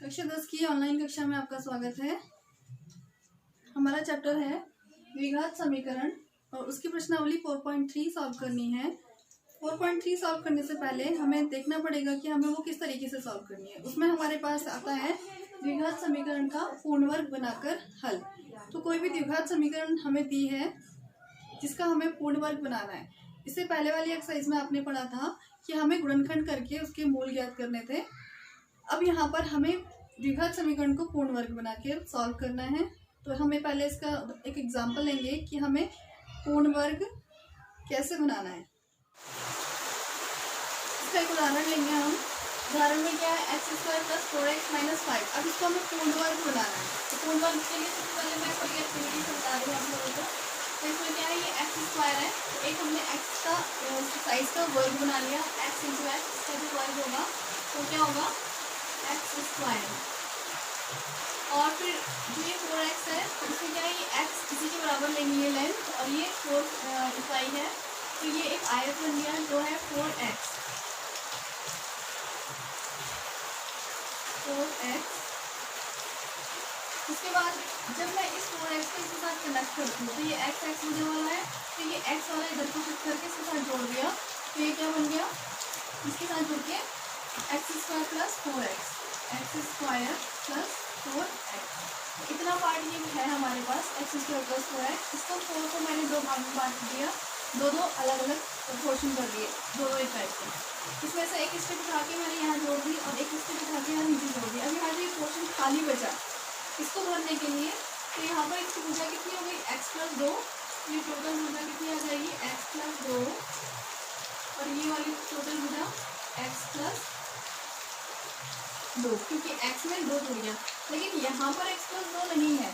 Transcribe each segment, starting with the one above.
कक्षा 10 की ऑनलाइन कक्षा में आपका स्वागत है। हमारा चैप्टर है द्विघात समीकरण और उसकी प्रश्नावली 4.3 सॉल्व करनी है। 4.3 सॉल्व करने से पहले हमें देखना पड़ेगा कि हमें वो किस तरीके से सॉल्व करनी है। उसमें हमारे पास आता है द्विघात समीकरण का पूर्ण वर्ग बनाकर हल। तो कोई भी द्विघात समीकरण हमें दी है जिसका हमें पूर्ण वर्ग बनाना है। इससे पहले वाली एक्सरसाइज में आपने पढ़ा था कि हमें गुणनखंड करके उसके मूल ज्ञात करने थे। अब यहाँ पर हमें द्विघात समीकरण को पूर्ण वर्ग बना के सॉल्व करना है। तो हमें पहले इसका एक एग्जांपल लेंगे कि हमें पूर्ण वर्ग कैसे बनाना है। इसका एक उदाहरण लेंगे हम। उदाहरण में क्या है, x² + 4x - 5। अब इसको हमें पूर्ण वर्ग बनाना है। तो पूर्ण वर्ग के लिए सबसे पहले मैं थोड़ी एक्टिविटी बता दूँ आप लोगों को। तो इसमें क्या है, ये x² है। तो एक हमने x का साइज का वर्ग बना लिया, x × x इसका जो वर्ग होगा तो क्या होगा x²। और फिर जो ये 4x है इसमें क्या है, ये x इसी के बराबर लेंगे ये लेंथ, और ये 4 इकाई है। तो ये एक आयत बन गया जो है 4x। उसके बाद जब मैं इस 4x को इसके साथ कनेक्ट करती हूँ तो ये x मुझे वाला है, तो ये x वाला इधर को शिफ्ट करके इसके साथ जोड़ दिया। तो ये क्या बन गया, इसके साथ जुड़ के x² + 4x, x² + 4x। इतना पार्ट ये है हमारे पास x² + 4x। इसको 4 को मैंने दो भाग में बांट दिया, दो अलग अलग पोर्शन कर दिए, दोनों एक टाइप के। इसमें से एक स्टेप उठा के मैंने यहाँ जोड़ दी और एक स्टेप उठा के यहाँ नीचे जोड़ दी। अब यहाँ जो पोर्शन खाली बचा इसको भरने के लिए, तो यहाँ पर इसकी भुजा कितनी हो गई, x + 2। ये टोटल भुजा कितनी आ जाएगी, x + 2, और ये वाली टोटल भुजा x + 2, क्योंकि x में 2 जुड़ गया। लेकिन यहाँ पर x + 2 नहीं है,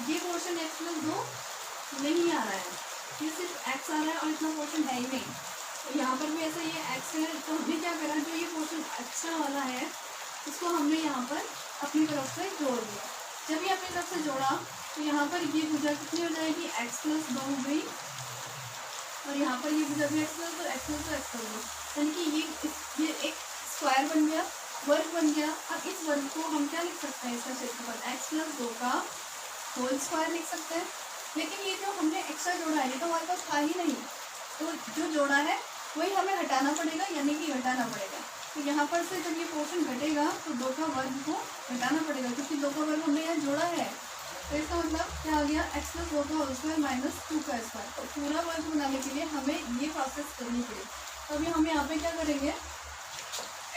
ये पोर्शन x + 2 नहीं आ रहा है, ये सिर्फ x आ रहा है और इतना पोर्शन है ही नहीं। तो यहाँ पर भी ऐसा ये x है। तो हमने क्या करा, जो ये पोर्शन अच्छा वाला है उसको हमने यहाँ पर अपनी तरफ से जोड़ दिया। जब ये अपनी तरफ से जोड़ा तो यहाँ पर ये भुजा कितनी हो जाएगी, x + 2 हो गई, और यहाँ पर ये भुजा भी x + 2, x + 2, x + 2, यानी कि ये एक स्क्वायर बन गया, वर्ग बन गया। अब इस वर्ग को हम क्या लिख सकते हैं, इसका क्षेत्रफल x + 2 का होल स्क्वायर लिख सकते हैं। लेकिन ये जो हमने एक्स्ट्रा जोड़ा है ये तो हमारे पास था ही नहीं, तो जो जोड़ा है वही हमें हटाना पड़ेगा, यानी कि घटाना पड़ेगा। तो यहाँ पर से जब ये पोर्शन घटेगा तो 2 का वर्ग को घटाना पड़ेगा, क्योंकि 2 का वर्ग हमने यहाँ जोड़ा है। तो इसका मतलब क्या आ गया, x + 2 का होल स्क्वायर - 2 का स्क्वायर। तो पूरा वर्ग बनाने के लिए हमें ये प्रोसेस करनी पड़ेगी। तो अभी हम यहाँ पे क्या करेंगे,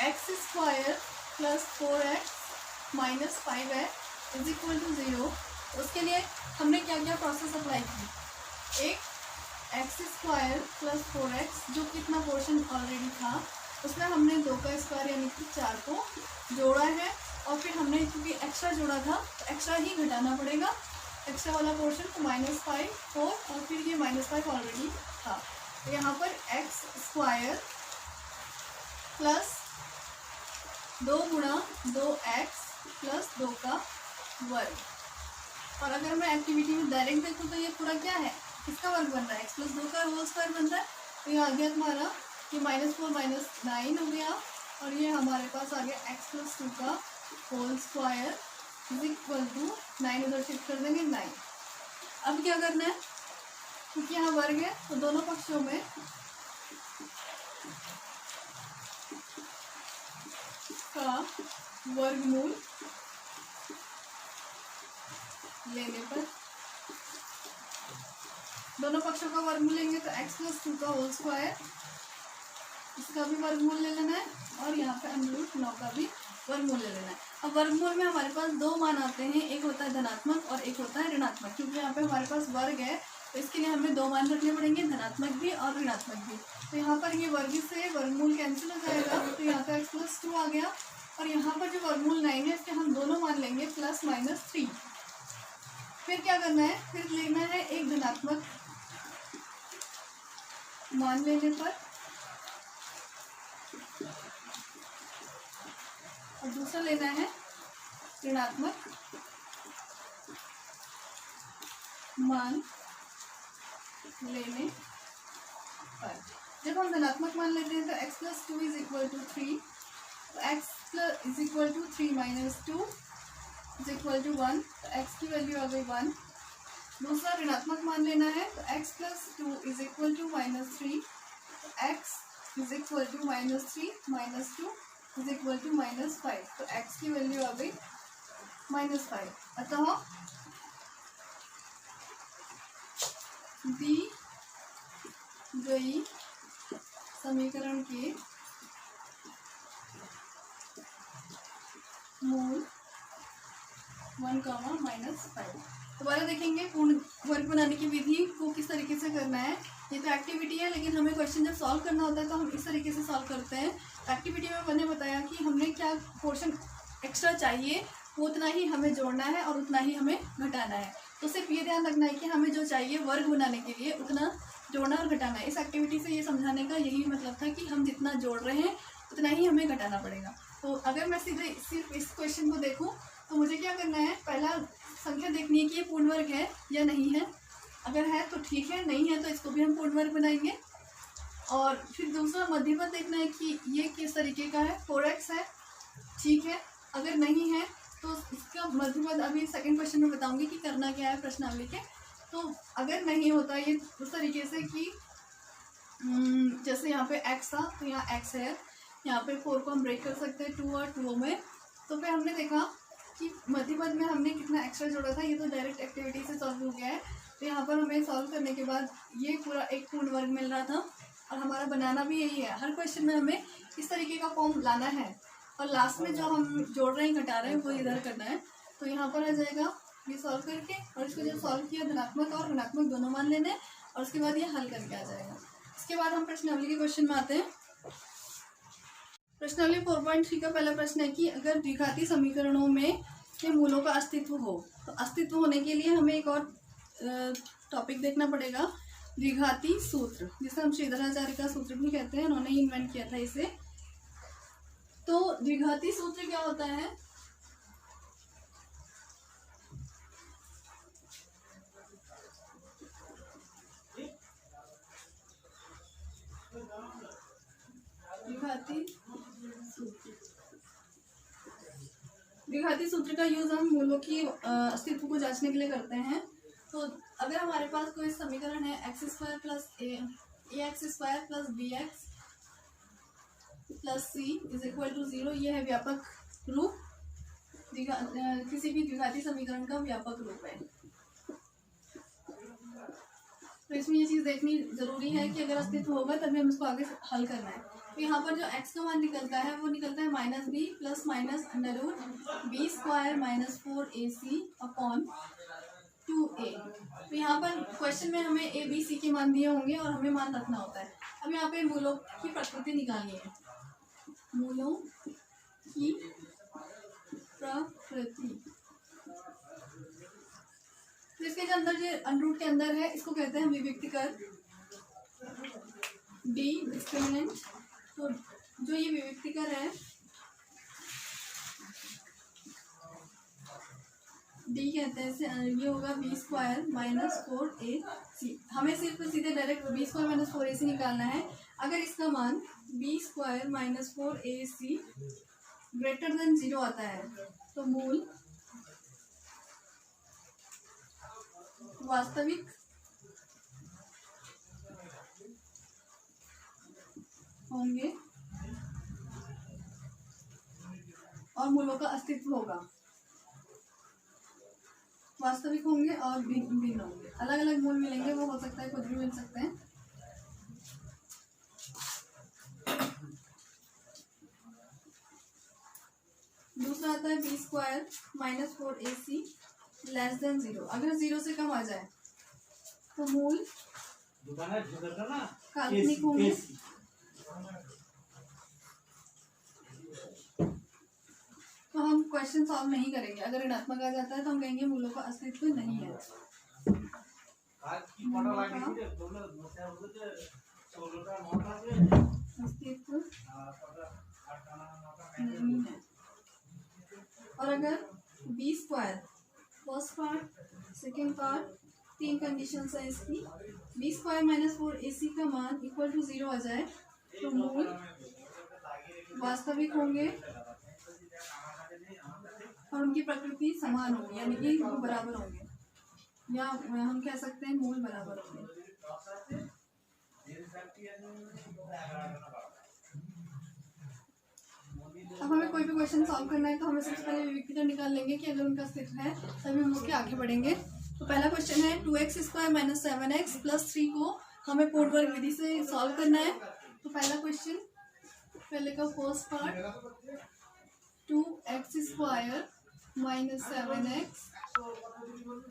x² + 4x - 5x = 0। उसके लिए हमने क्या क्या प्रोसेस अप्लाई की, एक x² + 4x जो कितना पोर्शन ऑलरेडी था उसमें हमने 2 का स्क्वायर यानी कि 4 को जोड़ा है, और फिर हमने क्योंकि एक्स्ट्रा जोड़ा था तो एक्स्ट्रा ही घटाना पड़ेगा, एक्स्ट्रा वाला पोर्शन तो -5 4, और फिर ये -5 ऑलरेडी था। तो यहाँ पर x² + 2 × 2x + 2 का वर्ग। और अगर मैं एक्टिविटी में डायरेक्ट देखूँ तो ये पूरा क्या है, किसका वर्ग बन रहा है, x + 2 का होल स्क्वायर बन रहा है। तो ये आ गया तुम्हारा ये -4 - 9 हो गया, और ये हमारे पास आ गया x + 2 का होल स्क्वायर = 9, उधर शिफ्ट कर देंगे 9। अब क्या करना है, क्योंकि यहाँ वर्ग है तो दोनों पक्षों में का वर्गमूल लेने पर, दोनों पक्षों का वर्गमूल लेंगे तो x + 2 का होल स्क्वायर, इसका भी वर्गमूल ले लेना है, और यहाँ पे √9 का भी वर्गमूल ले लेना है। अब वर्गमूल में हमारे पास 2 मान आते हैं, एक होता है धनात्मक और एक होता है ऋणात्मक। क्योंकि यहाँ पे हमारे पास वर्ग है तो इसके लिए हमें 2 मान रखने पड़ेंगे, धनात्मक भी और ऋणात्मक भी। तो यहाँ पर ये वर्ग से वर्गमूल कैंसिल हो जाएगा, तो यहाँ का x + 2 आ गया, और यहाँ पर जो वर्गमूल 9 है इसके हम दोनों मान लेंगे +-3। फिर क्या करना है, फिर लेना है एक धनात्मक मान लेने पर, और दूसरा लेना है ऋणात्मक मान लेने पर। जब हम धनात्मक मान लेते हैं तो x + 2 = 3, तो x plus is equal to 3 minus 2 is equal to 1, तो x की वैल्यू आ गई 1। दूसरा ऋणात्मक मान लेना है, तो x plus 2 is equal to minus 3, तो x is equal to minus 3 minus 2 is equal to minus 5, तो x की वैल्यू आ गई -5। अतः दी गई समीकरण के मूल 1, -5। दोबारा देखेंगे पूर्ण वर्ग बनाने की विधि को किस तरीके से करना है। ये तो एक्टिविटी है, लेकिन हमें क्वेश्चन जब सॉल्व करना होता है तो हम इस तरीके से सॉल्व करते हैं। एक्टिविटी में मैंने बताया कि हमने क्या पोर्शन एक्स्ट्रा चाहिए वो उतना ही हमें जोड़ना है और उतना ही हमें घटाना है। तो सिर्फ ये ध्यान रखना है कि हमें जो चाहिए वर्ग बनाने के लिए उतना जोड़ना और घटाना है। इस एक्टिविटी से ये समझाने का यही मतलब था कि हम जितना जोड़ रहे हैं उतना ही हमें घटाना पड़ेगा। तो अगर मैं सीधे सिर्फ इस क्वेश्चन को देखूं तो मुझे क्या करना है, पहला संख्या देखनी है कि ये पूर्ण वर्ग है या नहीं है। अगर है तो ठीक है, नहीं है तो इसको भी हम पूर्ण वर्ग बनाएंगे। और फिर दूसरा मध्यपद देखना है कि ये किस तरीके का है, 4x है, ठीक है। अगर नहीं है तो इसका मध्यपद अभी सेकंड क्वेश्चन में बताऊंगी कि करना क्या है प्रश्नावली के। तो अगर नहीं होता ये उस तरीके से कि जैसे यहाँ पे x था तो यहाँ x है, यहाँ पे 4 को हम ब्रेक कर सकते हैं 2 और 2 में। तो फिर हमने देखा कि मध्यपद में हमने कितना एक्स्ट्रा जोड़ा था, ये तो डायरेक्ट एक्टिविटी से सॉल्व हो गया है। तो यहाँ पर हमें सॉल्व करने के बाद ये पूरा एक पूर्ण वर्ग मिल रहा था और हमारा बनाना भी यही है। हर क्वेश्चन में हमें इस तरीके का फॉर्म लाना है और लास्ट में जो हम जोड़ रहे हैं घटा रहे हैं वो इधर करना है। तो यहाँ पर आ जाएगा ये सॉल्व करके, और इसको जब सॉल्व किया धनात्मक और ऋणात्मक दोनों मान लेने हैं और उसके बाद ये हल करके आ जाएगा। इसके बाद हम प्रश्नावली के क्वेश्चन में आते हैं। प्रश्नावली 4.3 का पहला प्रश्न है कि अगर द्विघाती समीकरणों में के मूलों का अस्तित्व हो, तो अस्तित्व होने के लिए हमें एक और टॉपिक देखना पड़ेगा, द्विघाती सूत्र, जिसे हम श्रीधराचार्य का सूत्र भी कहते हैं, उन्होंने इन्वेंट किया था इसे। तो द्विघाती सूत्र क्या होता है, द्विघाती सूत्र का यूज हम मूलों की अस्तित्व को जांचने के लिए करते हैं। तो अगर हमारे पास कोई समीकरण है x² plus ax² plus bx plus c is equal to 0, ये है व्यापक रूप, किसी भी द्विघाती समीकरण का व्यापक रूप है। तो इसमें ये चीज़ देखनी जरूरी है कि अगर अस्तित्व होगा तभी हम इसको आगे हल करना है। तो यहाँ पर जो x का मान निकलता है वो निकलता है -b plus minus √b² minus 4ac upon 2a। तो यहाँ पर क्वेश्चन में हमें a b c के मान दिए होंगे और हमें मान रखना होता है। अब यहाँ पे मूलों की प्रकृति निकालनी है, मूलों की प्रकृति। तो इसके जो अंदर जो अंडरूट के अंदर है इसको कहते हैं विविक्तिकर, डी डिस्क्रिमिनेंट। तो जो ये विविक्तिकर है डी कहते हैं इसे, ये होगा b² माइनस 4ac। हमें सिर्फ सीधे डायरेक्ट b² माइनस 4ac निकालना है। अगर इसका मान b² minus 4ac greater than 0 आता है तो मूल वास्तविक होंगे और मूलों का अस्तित्व होगा। वास्तविक होंगे और भिन्न होंगे, अलग अलग मूल मिलेंगे, वो हो सकता है कुछ भी मिल सकते हैं। दूसरा आता है b² minus 4ac less than 0। अगर 0 से कम आ जाए तो मूल काल्पनिक होंगे। तो हम क्वेश्चन सॉल्व नहीं करेंगे। अगर ऋणात्मक आ जाता है तो हम कहेंगे मूलों का अस्तित्व नहीं है, अस्तित्व नहीं है। और अगर b² first part second part 3 condition है इसकी, b² माइनस 4ac का मान इक्वल टू 0 आ जाए तो मूल वास्तविक होंगे और उनकी प्रकृति समान होगी, यानी कि वो बराबर होंगे, या हम कह सकते हैं मूल बराबर होंगे। अब हमें कोई भी क्वेश्चन सॉल्व करना है तो हमें सबसे पहले विविक्ति निकाल लेंगे कि अगर उनका अस्तित्व है तभी हम उसके आगे बढ़ेंगे। तो पहला क्वेश्चन है 2x square minus 7x plus 3 को हमें पूर्ण वर्ग विधि से सॉल्व करना है। तो पहला क्वेश्चन, पहले का first part, 2x square minus 7x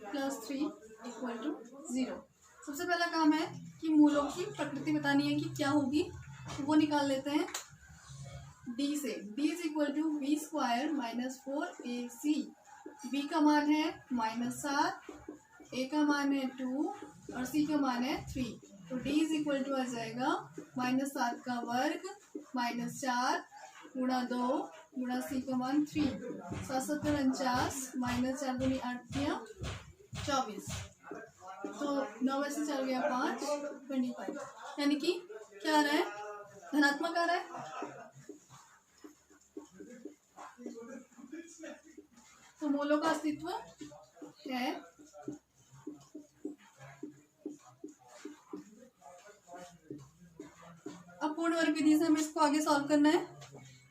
plus 3 equal to 0। सबसे पहला काम है कि मूलों की प्रकृति बतानी है कि क्या होगी, वो निकाल लेते हैं d से। d is equal to b square minus 4ac। b का मान है -7, a का मान है 2 और c का मान है 3। तो d इज इक्वल टू आ जाएगा -7 का वर्ग -4 गुणा 2 गुणा c का मान 3। 7 7 49 -4 दूनी 8 24। तो 9 में से 4 गया 5, 25। यानी कि क्या आ रहा है, धनात्मक आ रहा है। तो मूलों का अस्तित्व है। अब पूर्ण वर्ग विधि से हमें इसको आगे सॉल्व करना है।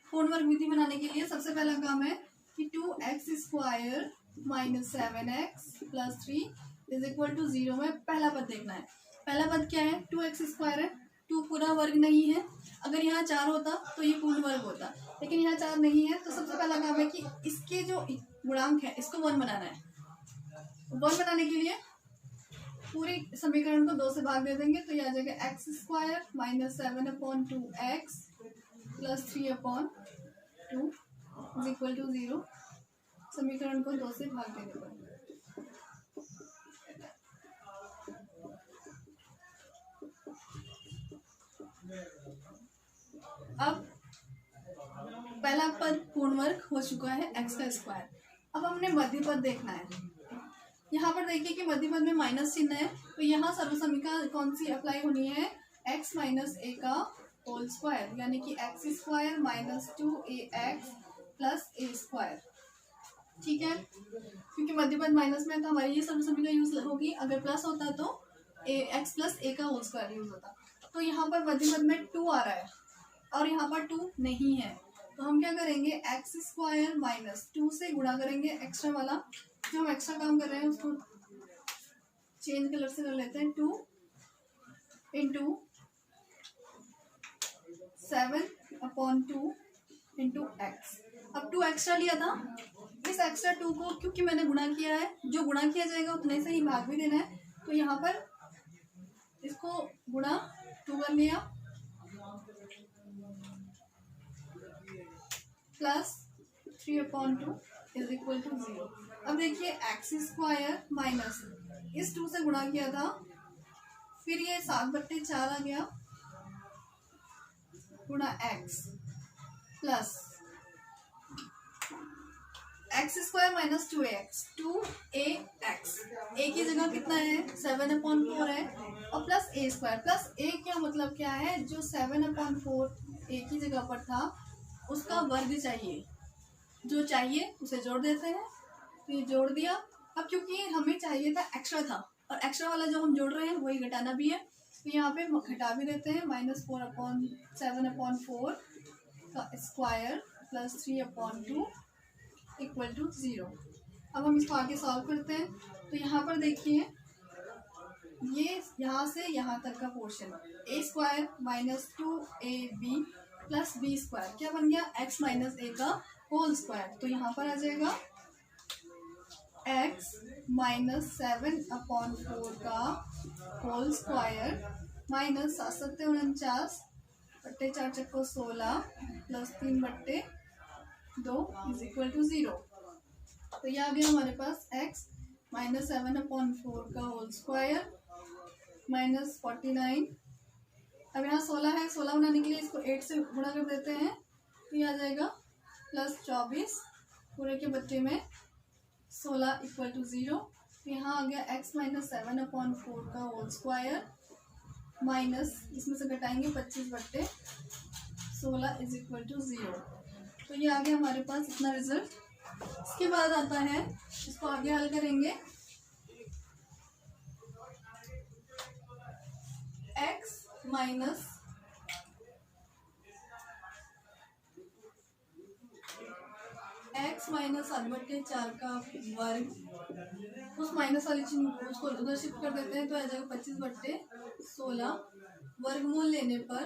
पूर्ण वर्ग विधि बनाने के लिए सबसे पहला काम है कि 2x square minus 7x plus 3 is equal to 0 में पहला पद देखना है। पहला पद क्या है, 2x स्क्वायर है, 2 पूरा वर्ग नहीं है। अगर यहाँ 4 होता तो ये पूर्ण वर्ग होता, लेकिन यहाँ 4 नहीं है। तो सबसे पहला काम है कि इसके जो गुणांक है इसको 1 बनाना है। 1 बनाने के लिए पूरे समीकरण को 2 से भाग दे देंगे, तो ये आ जाएगा x square minus 7/2x plus 3/2 is equal to 0। समीकरण को 2 से भाग देने पर अब पहला पद पूर्ण वर्ग हो चुका है x का स्क्वायर। अब हमने मध्य पद देखना है। यहाँ पर देखिए कि मध्य पद में माइनस चिन्ह है, तो यहाँ सर्वसमीका कौन सी अप्लाई होनी है, x माइनस a का होल स्क्वायर, यानी कि x square minus 2ax plus a square. ठीक है, क्योंकि मध्य पद माइनस में तो हमारी ये सर्वसमीका यूज होगी। अगर प्लस होता तो x प्लस a का होल स्क्वायर यूज होता। तो यहाँ पर मध्य पद में 2 आ रहा है और यहाँ पर 2 नहीं है, तो हम क्या करेंगे, x स्क्वायर माइनस 2 से गुणा करेंगे। एक्स्ट्रा वाला जो हम एक्स्ट्रा काम कर रहे हैं उसको चेंज कलर से कर लेते हैं। 2 इंटू 7/2 इंटू एक्स। अब 2 एक्स्ट्रा लिया था, इस एक्स्ट्रा 2 को क्योंकि मैंने गुणा किया है, जो गुणा किया जाएगा उतने से ही भाग भी देना है। तो यहाँ पर इसको गुणा 2 कर लिया प्लस 3/2 इज इक्वल टू 0। अब देखिए x स्क्वायर माइनस इस 2 से गुणा किया था, फिर ये 7/4 आ गया गुणा x plus x square minus 2ax 2ax। a की जगह कितना है, 7/4 है, और plus a square. Plus a क्या मतलब क्या है, जो 7/4 a की जगह पर था उसका वर्ग चाहिए, जो चाहिए उसे जोड़ देते हैं। तो ये जोड़ दिया। अब क्योंकि हमें चाहिए था एक्स्ट्रा था, और एक्स्ट्रा वाला जो हम जोड़ रहे हैं वही घटाना भी है, तो यहाँ पे घटा भी देते हैं। -4/7/4 का स्क्वायर प्लस 3/2 इक्वल टू 0। अब हम इसको आगे सॉल्व करते हैं। तो यहाँ पर देखिए, ये यहाँ से यहाँ तक का portion a square minus 2ab plus b square क्या बन गया, x माइनस a का होल स्क्वायर। तो यहाँ पर आ जाएगा x माइनस 7/4 का होल स्क्वायर माइनस 7 7 49 बट्टे 4 चक्को 16 प्लस 3/2 इज इक्वल टू 0। तो ये आ गया हमारे पास x माइनस 7/4 का होल स्क्वायर माइनस 49। अब यहाँ 16 है, 16 बनाने के लिए इसको 8 से गुणा कर देते हैं, तो ये आ जाएगा प्लस 24 पूरे के बच्चे में 16 इक्वल टू 0। यहाँ आ गया x माइनस 7/4 का होल स्क्वायर माइनस इसमें से घटाएंगे 25/16 इज इक्वल टू 0। तो ये आ गया हमारे पास इतना रिजल्ट। इसके बाद आता है, इसको आगे हल करेंगे, x माइनस सात बट्टे चार का वर्ग, उस माइनस वाली चिन्ह को उसको उधर शिफ्ट कर देते हैं तो आ जाएगा 25/16। वर्गमूल लेने पर,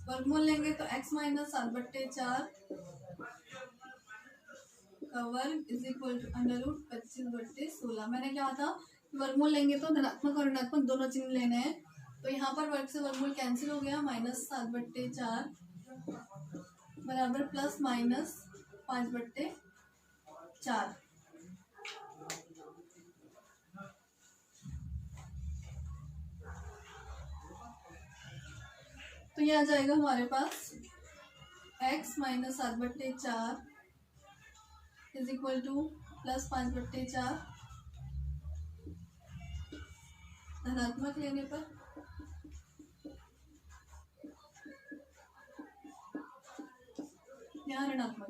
वर्गमूल लेंगे तो x माइनस 7/4 का वर्ग इज इक्वल टू √25/16। मैंने क्या था, वर्गमूल लेंगे तो धनात्मक और ऋणात्मक दोनों चिन्ह लेने हैं, तो यहाँ पर वर्ग से वर्गमूल कैंसिल हो गया, -7/4 बराबर +-5/4। तो ये आ जाएगा हमारे पास x minus 7/4 is equal to +5/4 धनात्मक लेने पर, यहाँ ऋणात्मक।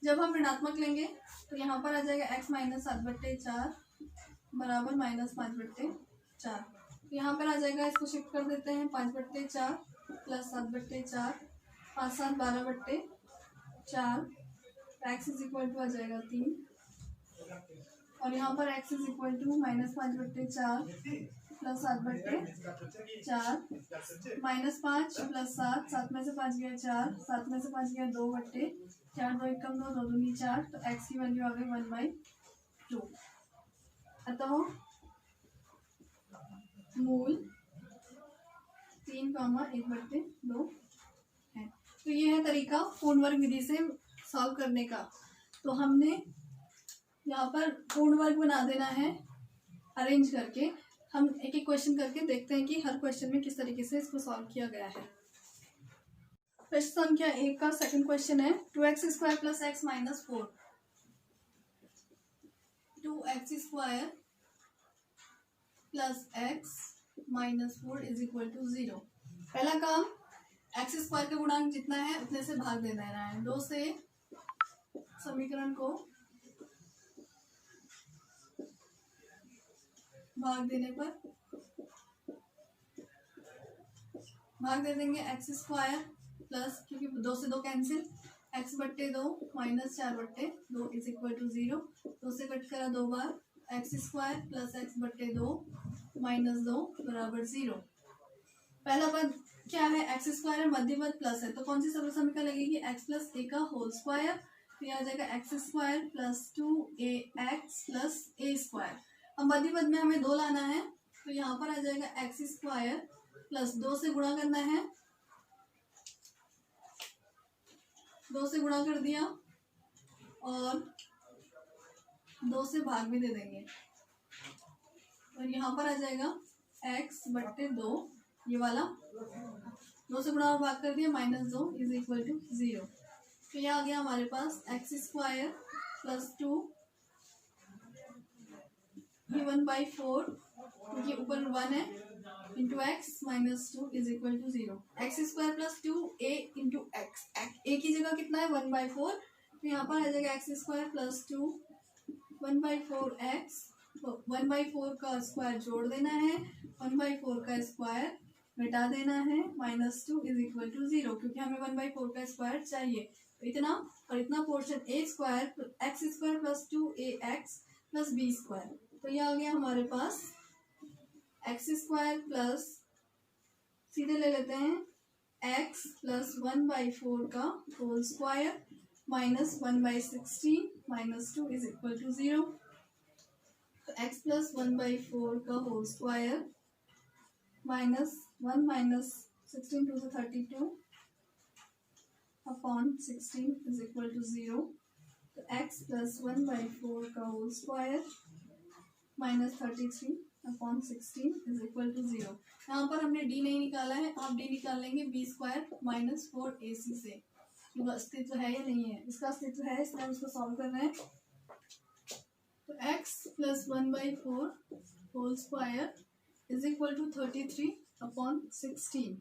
जब हम ऋणात्मक लेंगे तो यहाँ पर आ जाएगा x माइनस 7/4 बराबर -5/4। यहाँ पर आ जाएगा, इसको शिफ्ट कर देते हैं, 5/4 plus 7/4, 5 7 12/4, x is equal to आ जाएगा 3, और यहाँ पर x is equal to -5/4 plus 7/4, -5 plus 7, 7 में से 5 गया 4, 7 में से 5 गया 2/4, 2 1 कम 2, 2 दूनी 4, तो x की वैल्यू आ गई 1/2। अतः मूल 3,1/2 है। तो ये है तरीका पूर्ण वर्ग विधि से सॉल्व करने का। तो हमने यहाँ पर पूर्ण वर्ग बना देना है अरेंज करके। हम एक एक क्वेश्चन करके देखते हैं कि हर क्वेश्चन में किस तरीके से इसको सॉल्व किया गया है। प्रश्न संख्या 1 का सेकंड क्वेश्चन है 2x² plus x minus 4। 2x² plus x minus 4 is equal to 0। पहला काम, x² का गुणांक जितना है उतने से भाग दे देना है। 2 से समीकरण को भाग देने पर भाग दे देंगे x² प्लस, क्योंकि 2 से 2 cancel, x/2 minus 4/2 is equal to 0। 2 से कट करा 2 बार, x² प्लस x/2 माइनस 2 बराबर 0। पहला पद क्या है, x² है, मध्य पद प्लस है, तो कौन सी सरल समीकरण लगेगी, x प्लस a का होल स्क्वायर, फिर आ जाएगा x² plus 2ax plus a²। अब मध्य पद में हमें 2 लाना है, तो यहाँ पर आ जाएगा x² प्लस 2 से गुणा करना है, 2 से गुणा कर दिया और 2 से भाग भी दे देंगे, और यहाँ पर आ जाएगा x/2, ये वाला 2 से गुणा और भाग कर दिया, -2 इज इक्वल टू 0। तो यह आ गया हमारे पास x² प्लस 2, ये 1/4, क्योंकि ऊपर 1 है, into x minus 2 is equal to 0। x² plus 2a into x, a की जगह कितना है 1/4, तो यहाँ पर आ जाएगा x² प्लस 2 1/4x, तो 1/4 का स्क्वायर जोड़ देना है, 1/4 का स्क्वायर घटा देना है, -2 इज इक्वल टू 0, क्योंकि हमें 1/4 का स्क्वायर चाहिए। तो इतना और इतना portion x² plus 2ax plus b²। तो ये आ गया हमारे पास x² प्लस, सीधे ले लेते हैं, x प्लस 1/4 का whole square minus 1/16 minus 2 is equal to 0। तो x प्लस 1/4 का होल स्क्वायर माइनस 1 माइनस 16 2 से 32 अपॉन 16 इज इक्वल टू 0। तो x प्लस 1/4 का whole square minus 33 upon 16 is equal to 0। यहाँ पर हमने d नहीं निकाला है, आप d निकाल लेंगे b² माइनस 4ac से। अस्तित्व है या नहीं है, इसका अस्तित्व है, इसलिए हम इसको सॉल्व कर रहे हैं। तो x plus 1/4 whole square is equal to 33/16।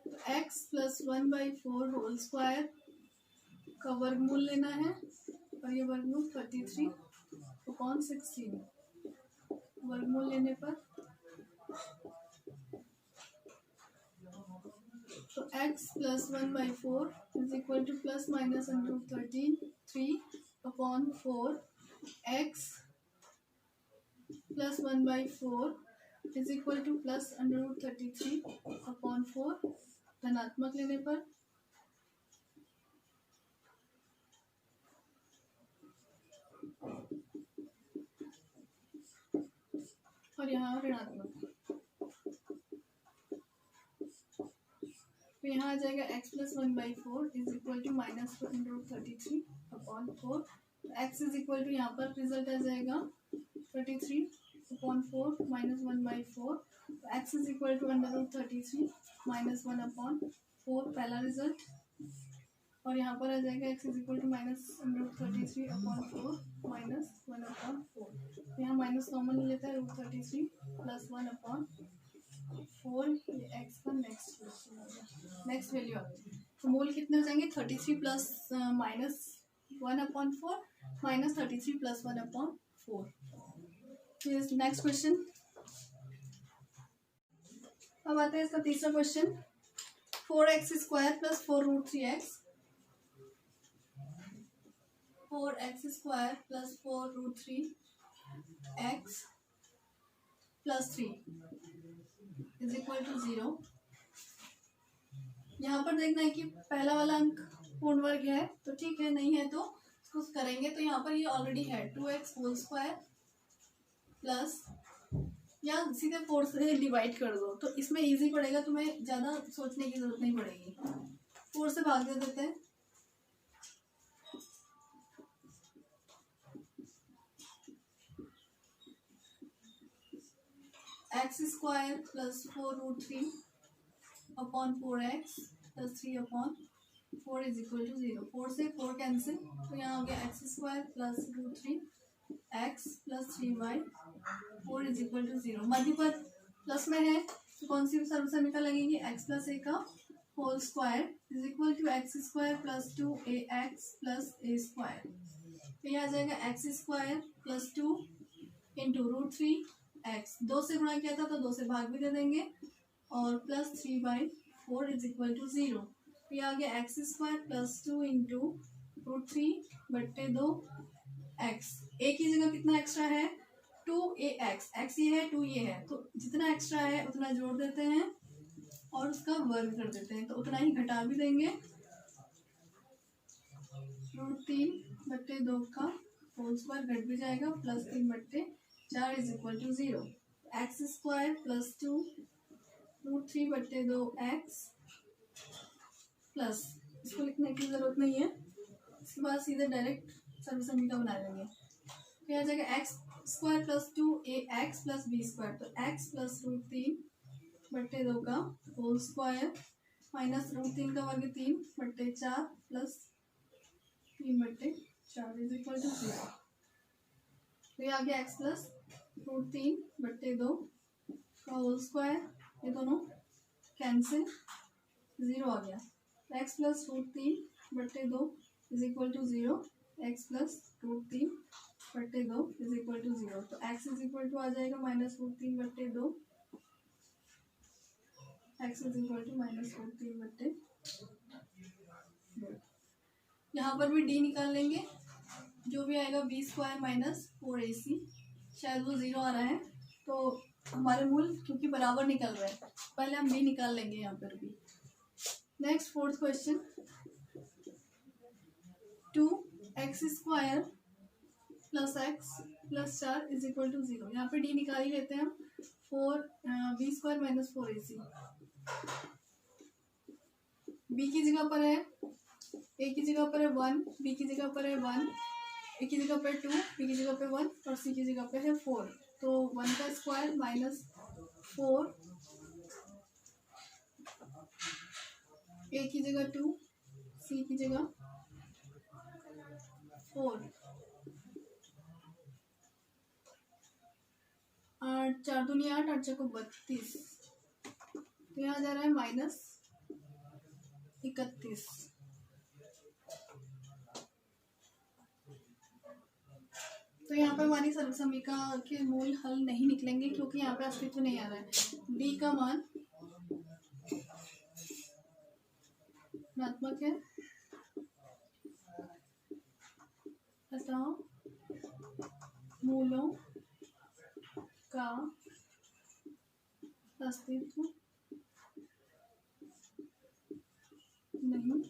तो x प्लस 1/4 होल स्क्वायर का वर्गमूल लेना है और ये वर्गमूल 33/16 वर्गमूल लेने पर तो x plus 1/4 is equal two plus minus √3/4 x plus 1/4 is equal two plus √33/4 धनात्मक लेने पर और यहाँ ऋणात्मक। तो यहाँ आ जाएगा x plus 1/4 is equal to minus √33/4। x is equal to यहाँ पर रिजल्ट आ जाएगा 33/4 minus 1/4। x is equal to √33 minus 1/4 पहला रिजल्ट। और यहाँ पर आ जाएगा x is equal to minus √33/4 minus 1/4। यहाँ माइनस कॉमन लेता है √33 प्लस 1/4। ये x का नेक्स्ट नेक्स्ट वैल्यू आ गई। तो मूल कितने हो जाएंगे 33 plus minus 1/4 minus 33 plus 1/4। Next question. अब आता है इसका तीसरा question 4x² plus 4√3x 4x² plus 4√3x plus 3 is equal to 0। यहाँ पर देखना है कि पहला वाला अंक पूर्ण वर्ग है तो ठीक है, नहीं है तो इसको करेंगे। तो यहाँ पर ये ऑलरेडी है 2x² प्लस या सीधे 4 से डिवाइड कर दो तो इसमें इजी पड़ेगा, तुम्हें ज़्यादा सोचने की जरूरत नहीं पड़ेगी। 4 से भाग दे देते हैं। x² plus 4√3/4x plus 3/4 is equal to 0। 4 से 4 कैंसिल तो यहाँ हो गया x² plus √3x plus 3/4 is equal to 0। मध्य पद प्लस में है तो कौन सी सर्व समीकरण लगेगी x प्लस a का whole square is equal to x² plus 2ax plus a square. तो यह आ जाएगा x² प्लस 2 इंटू √3x 2 से गुणा किया था तो 2 से भाग भी दे देंगे और प्लस 3/4 इज इक्वल टू 0। तो यह आ गया x² plus 2 into √3/2 x। a की जगह कितना एक्स्ट्रा है 2ax, x ये है 2 ये है तो जितना एक्स्ट्रा है उतना जोड़ देते हैं और उसका वर्ग कर देते हैं तो उतना ही घटा भी देंगे। √3/2 का होल स्क्वायर घट भी जाएगा plus 3/4 is equal to 0। x² plus 2 √3/2x plus इसको लिखने की जरूरत नहीं है, इसके बाद सीधे डायरेक्ट सर्व समीकरण बना लेंगे। फिर आ जाएगा x² plus 2ax plus b² तो x प्लस √3/2 का होल स्क्वायर माइनस √3 का वर्ग 3/4 प्लस 3/4 इज इक्वल टू 0। तो ये आ गया x प्लस √3/2 का होल स्क्वायर, ये दोनों कैंसिल 0 आ गया। x plus √3/2 is equal to 0, x plus √3/2 is equal to 0। तो x इज इक्वल टू आ जाएगा minus √3/2, x is equal to minus √3/2। यहाँ पर भी d निकाल लेंगे, जो भी आएगा b² माइनस 4ac, शायद वो 0 आ रहा है तो हमारे मूल क्योंकि बराबर निकल रहे हैं पहले हम b निकाल लेंगे यहाँ पर भी। Next fourth question 2x² plus x plus 4 is equal to 0। यहाँ पे d निकाल ही लेते हैं हम। 4b² माइनस 4ac b की जगह पर है, a की जगह पर है 1, b की जगह पर है 1, a की जगह पर 2, b की जगह पर 1 और c की जगह पर है 4। तो 1 का स्क्वायर माइनस 4, a की जगह 2, c की जगह 4। 8 4 दूनी 8 8 चौको 32, तो यहाँ जा रहा है -31। तो यहाँ पर हमारी सर्व समीका के मूल हल नहीं निकलेंगे क्योंकि यहाँ पे अस्तित्व नहीं आ रहा है। डी का मान ऋणात्मक है, अतः मूलों का अस्तित्व नहीं